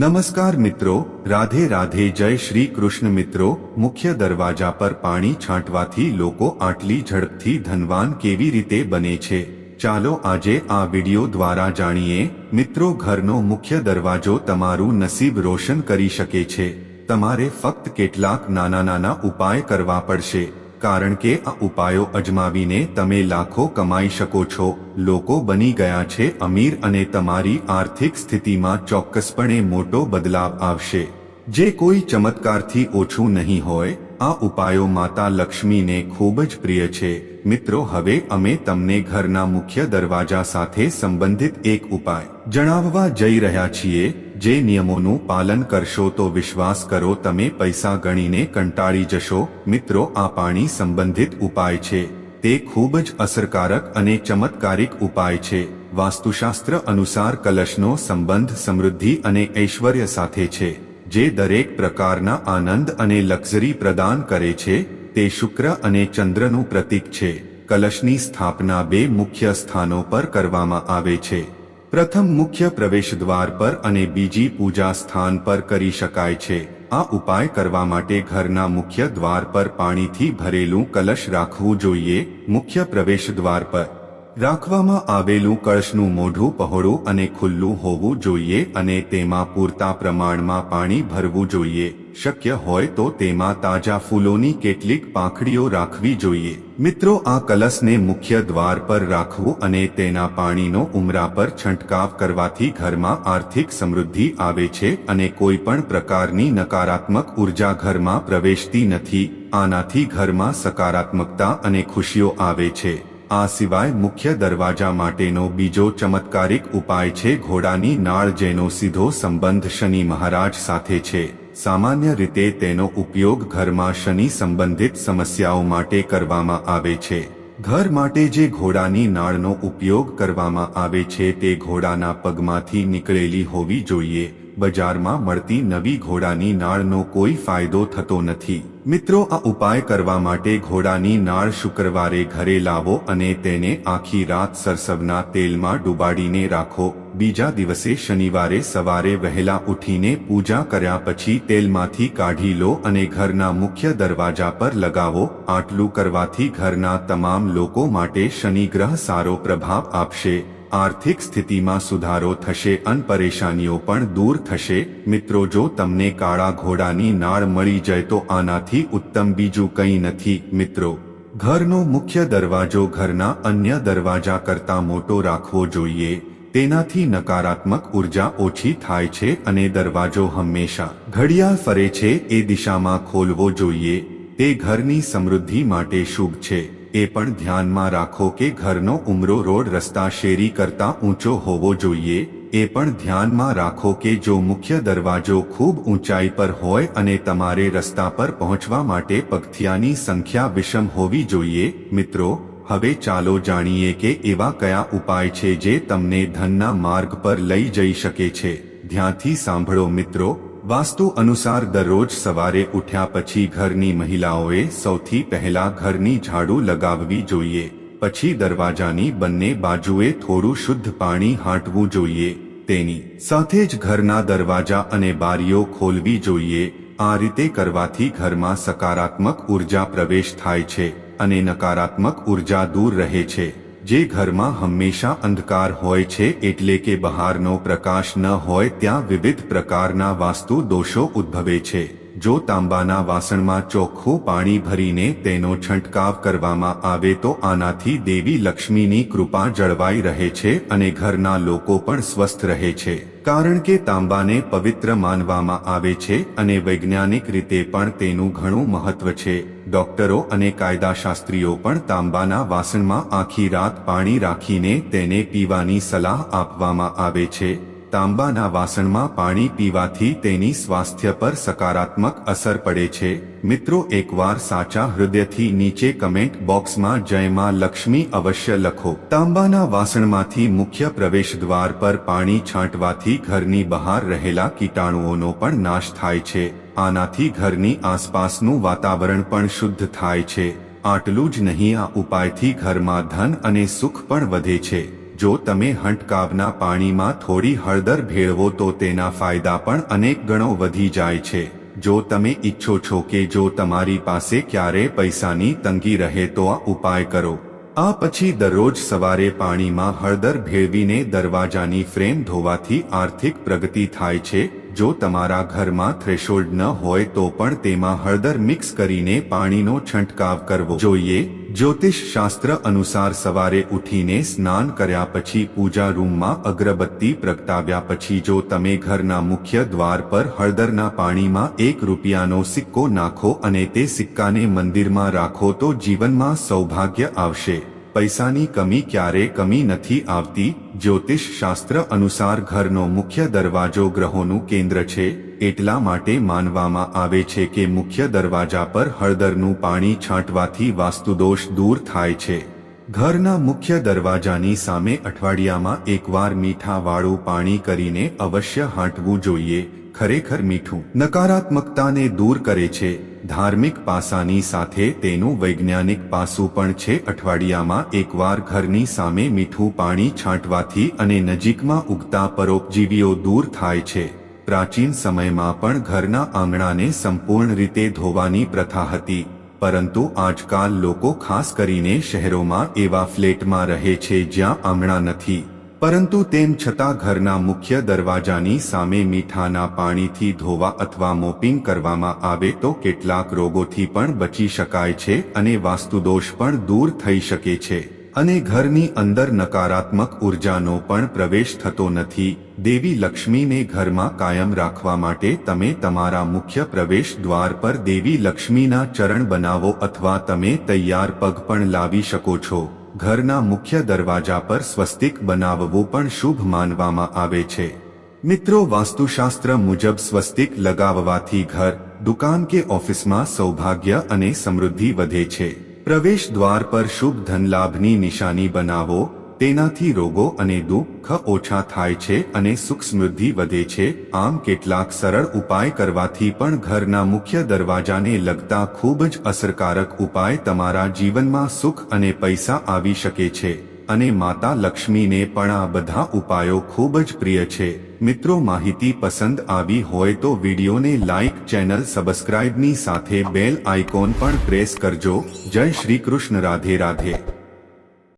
નમસ્કાર મિત્રો, રાધે રાધે, જય શ્રી કૃષ્ણ મિત્રો। મુખ્ય દરવાજા પર પાણી છાંટવાથી લોકો આટલી ઝડપથી ધનવાન કેવી રીતે બને છે, ચાલો આજે આ વિડિયો દ્વારા જાણીએ। મિત્રો, ઘરનો મુખ્ય દરવાજો તમારું નસીબ રોશન કરી શકે છે। તમારે ફક્ત કેટલાક નાના નાના ઉપાય કરવા પડશે, કારણ કે આ ઉપાયો અજમાવીને તમે લાખો કમાઈ શકો છો। લોકો બની ગયા છે અમીર અને તમારી આર્થિક સ્થિતિમાં ચોક્કસપણે મોટો બદલાવ આવશે, જે કોઈ ચમત્કારથી ઓછું નહીં હોય। આ ઉપાયો માતા લક્ષ્મીને ખૂબ જ પ્રિય છે। મિત્રો, હવે અમે તમને ઘરના મુખ્ય દરવાજા સાથે સંબંધિત એક ઉપાય જણાવવા જઈ રહ્યા છીએ, જે નિયમોનું પાલન કરશો તો વિશ્વાસ કરો તમે પૈસા ગણીને કંટાળી જશો। મિત્રો, આ પાણી સંબંધિત ઉપાય છે, તે ખૂબ જ અસરકારક અને ચમત્કારિક ઉપાય છે। વાસ્તુશાસ્ત્ર અનુસાર કલશનો સંબંધ સમૃદ્ધિ અને ઐશ્વર્ય સાથે છે, જે દરેક પ્રકારના આનંદ અને લક્ઝરી પ્રદાન કરે છે। તે શુક્ર અને ચંદ્રનું પ્રતીક છે। કલશની સ્થાપના બે મુખ્ય સ્થાનો પર કરવામાં આવે છે। પ્રથમ મુખ્ય પ્રવેશદ્વાર પર અને બીજી પૂજા સ્થાન પર કરી શકાય છે। આ ઉપાય કરવા માટે ઘરના મુખ્ય દ્વાર પર પાણીથી ભરેલું કલશ રાખવું જોઈએ। મુખ્ય પ્રવેશદ્વાર પર રાખવામાં આવેલું કળશનું મોઢું પહોળું અને ખુલ્લું હોવું જોઈએ અને તેમાં પૂરતા પ્રમાણમાં પાણી ભરવું જોઈએ। શક્ય હોય તો તેમાં તાજા ફૂલોની કેટલીક પાંખડીઓ રાખવી જોઈએ। મિત્રો, આ કલશને મુખ્ય દ્વાર પર રાખવું અને તેના પાણીનો ઉમરા પર છંટકાવ કરવાથી ઘરમાં આર્થિક સમૃદ્ધિ આવે છે અને કોઈ પણ પ્રકારની નકારાત્મક ઉર્જા ઘરમાં પ્રવેશતી નથી। આનાથી ઘરમાં સકારાત્મકતા અને ખુશીઓ આવે છે। આ સિવાય મુખ્ય દરવાજા માટેનો બીજો ચમત્કારિક ઉપાય છે ઘોડાની નાળ, જેનો સીધો સંબંધ શનિ મહારાજ સાથે છે। સામાન્ય રીતે તેનો ઉપયોગ ઘરમાં શનિ સંબંધિત સમસ્યાઓ માટે કરવામાં આવે છે। ઘર માટે જે ઘોડાની નાળનો ઉપયોગ કરવામાં આવે છે તે ઘોડાના પગમાંથી નીકળેલી હોવી જોઈએ। બજારમાં મળતી નવી ઘોડાની નાળનો કોઈ ફાયદો થતો નથી। મિત્રો, આ ઉપાય કરવા માટે ઘોડાની નાળ શુક્રવારે ઘરે લાવો અને તેને આખી રાત સરસવના તેલમાં ડુબાડીને રાખો। બીજા દિવસે શનિવારે સવારે વહેલા ઉઠીને પૂજા કર્યા પછી તેલમાંથી કાઢી લો અને ઘરના મુખ્ય દરવાજા પર લગાવો। આટલું કરવાથી ઘરના તમામ લોકો માટે શનિ ગ્રહ સારો પ્રભાવ આપશે। આર્થિક સ્થિતિમાં સુધારો થશે અને પરેશાનીઓ પણ દૂર થશે। મિત્રો, જો તમને કાળા ઘોડાની નાળ મળી જાય તો આનાથી ઉત્તમ બીજું કંઈ નથી। મિત્રો, ઘરનો મુખ્ય દરવાજો ઘરના અન્ય દરવાજા કરતાં મોટો રાખવો જોઈએ। તેનાથી નકારાત્મક ઉર્જા ઓછી થાય છે અને દરવાજો હંમેશા ઘડિયાળ ફરે છે એ દિશામાં ખોલવો જોઈએ। તે ઘરની સમૃદ્ધિ માટે શુભ છે। એ પણ ધ્યાનમાં રાખો કે ઘરનો ઉમરો રોડ, રસ્તા, શેરી કરતાં ઊંચો હોવો જોઈએ। એ પણ ધ્યાનમાં રાખો કે જો મુખ્ય દરવાજો ખૂબ ઊંચાઈ પર હોય અને તમારે રસ્તા પર પહોંચવા માટે પગથિયાની સંખ્યા વિષમ હોવી જોઈએ। મિત્રો, હવે ચાલો જાણીએ કે એવા કયા ઉપાય છે જે તમને ધનના માર્ગ પર લઈ જઈ શકે છે। ધ્યાનથી સાંભળો મિત્રો। વાસ્તુ અનુસાર દરરોજ સવારે ઉઠ્યા પછી ઘરની મહિલાઓએ સૌથી પહેલા ઘરની ઝાડુ લગાવવી જોઈએ। પછી દરવાજાની બંને બાજુએ થોડું શુદ્ધ પાણી હાંટવું જોઈએ। તેની સાથે જ ઘરના દરવાજા અને બારીઓ ખોલવી જોઈએ। આ રીતે કરવાથી ઘરમાં સકારાત્મક ઉર્જા પ્રવેશ થાય છે અને નકારાત્મક ઉર્જા દૂર રહે છે। જે ઘરમાં હંમેશા અંધકાર હોય છે, એટલે કે બહારનો પ્રકાશ ન હોય, ત્યાં વિવિધ પ્રકારના વાસ્તુ દોષો ઉદ્ભવે છે। જો તાંબાના વાસણમાં ચોખ્ખું પાણી ભરીને તેનો છંટકાવ કરવામાં આવે તો આનાથી દેવી લક્ષ્મીની કૃપા જળવાઈ રહે છે અને ઘરના લોકો પણ સ્વસ્થ રહે છે, કારણ કે તાંબાને પવિત્ર માનવામાં આવે છે અને વૈજ્ઞાનિક રીતે પણ તેનું ઘણું મહત્વ છે। ડોક્ટરો અને કાયદાશાસ્ત્રીઓ પણ તાંબાના વાસણમાં આખી રાત પાણી રાખીને તેને પીવાની સલાહ આપવામાં આવે છે। તાંબાના વાસણમાં પાણી પીવાથી તેની સ્વાસ્થ્ય પર સકારાત્મક અસર પડે છે। મિત્રો, એકવાર સાચા હૃદયથી નીચે કમેન્ટ બોક્સમાં જય માં લક્ષ્મી અવશ્ય લખો। તાંબાના વાસણમાંથી મુખ્ય પ્રવેશદ્વાર પર પાણી છાંટવાથી ઘરની બહાર રહેલા કીટાણુઓનો પણ નાશ થાય છે। આનાથી ઘરની આસપાસનું વાતાવરણ પણ શુદ્ધ થાય છે। આટલું જ નહીં, આ ઉપાયથી ઘરમાં ધન અને સુખ પણ વધે છે। જો તમે હંટકાવના પાણીમાં થોડી હળદર ભેળવો તો તેના ફાયદા પણ અનેક ગણો વધી જાય છે. જો તમે ઈચ્છો છો કે જો તમારી પાસે ક્યારેય પૈસાની તંગી રહે તો આ ઉપાય કરો. આ પછી દરરોજ સવારે પાણીમાં હળદર ભેળવીને દરવાજાની ફ્રેમ ધોવાથી આર્થિક પ્રગતિ થાય છે. જો તમારા ઘરમાં થ્રેશોલ્ડ ન હોય તો પણ તેમાં હળદર મિક્સ કરીને પાણીનો છંટકાવ કરવો જોઈએ. જ્યોતિષ શાસ્ત્ર અનુસાર સવારે ઉઠીને સ્નાન કર્યા પછી પૂજા રૂમમાં અગરબત્તી પ્રગટાવ્યા પછી જો તમે ઘરના મુખ્ય દ્વાર પર હળદરના પાણીમાં ₹1નો સિક્કો નાખો અને તે સિક્કાને મંદિરમાં રાખો તો જીવનમાં સૌભાગ્ય આવશે. પૈસાની કમી ક્યારે કમી નથી આવતી. જ્યોતિષ શાસ્ત્ર અનુસાર ઘરનો મુખ્ય દરવાજો ગ્રહોનું કેન્દ્ર છે. એટલા માટે માનવામાં આવે છે કે મુખ્ય દરવાજા પર હળદરનું પાણી છાંટવાથી વાસ્તુદોષ દૂર થાય છે. ઘરના મુખ્ય દરવાજાની સામે અઠવાડિયામાં એકવાર મીઠાવાળું પાણી કરીને અવશ્ય હાંટવું જોઈએ. ખરેખર મીઠું નકારાત્મકતાને દૂર કરે છે. ધાર્મિક પાસાની સાથે તેનું વૈજ્ઞાનિક પાસું પણ છે. અઠવાડિયામાં એકવાર ઘરની સામે મીઠું પાણી છાંટવાથી અને નજીકમાં ઉગતા પરોપજીવીઓ દૂર થાય છે. પ્રાચીન સમયમાં પણ ઘરના આંગણાને સંપૂર્ણ રીતે ધોવાની પ્રથા હતી, પરંતુ આજકાલ લોકો ખાસ કરીને શહેરોમાં એવા ફ્લેટમાં રહે છે જ્યાં આંગણા નથી. પરંતુ તેમ છતાં ઘરના મુખ્ય દરવાજાની સામે મીઠાના પાણીથી ધોવા અથવા મોપિંગ કરવામાં આવે તો કેટલાક રોગોથી પણ બચી શકાય છે અને વાસ્તુદોષ પણ દૂર થઈ શકે છે અને ઘરની અંદર નકારાત્મક ઉર્જાનો પણ પ્રવેશ થતો નથી. દેવી લક્ષ્મીને ઘરમાં કાયમ રાખવા માટે તમે તમારા મુખ્ય પ્રવેશ દ્વાર પર દેવી લક્ષ્મીના ચરણ બનાવો અથવા તમે તૈયાર પગ પણ લાવી શકો છો. ઘરના મુખ્ય દરવાજા પર સ્વસ્તિક બનાવવું પણ શુભ માનવામાં આવે છે. મિત્રો, વાસ્તુશાસ્ત્ર મુજબ સ્વસ્તિક લગાવવાથી ઘર, દુકાન કે ઓફિસમાં સૌભાગ્ય અને સમૃદ્ધિ વધે છે. પ્રવેશ દ્વાર પર શુભ ધનલાભની નિશાની બનાવો. તેનાથી રોગો અને દુઃખ ઓછા થાય છે અને સુખ સમૃદ્ધિ વધે છે. આમ કેટલાક સરળ ઉપાય કરવાથી પણ ઘરના મુખ્ય દરવાજાને લગતા ખૂબ જ અસરકારક ઉપાય તમારા જીવનમાં સુખ અને પૈસા આવી શકે છે અને માતા લક્ષ્મીને પણ આ બધા ઉપાયો ખૂબ જ પ્રિય છે. મિત્રો, માહિતી પસંદ આવી હોય તો વિડીયોને લાઇક, ચેનલ સબસ્ક્રાઇબની સાથે બેલ આઇકોન પણ પ્રેસ કરજો. જય શ્રી કૃષ્ણ. રાધે રાધે.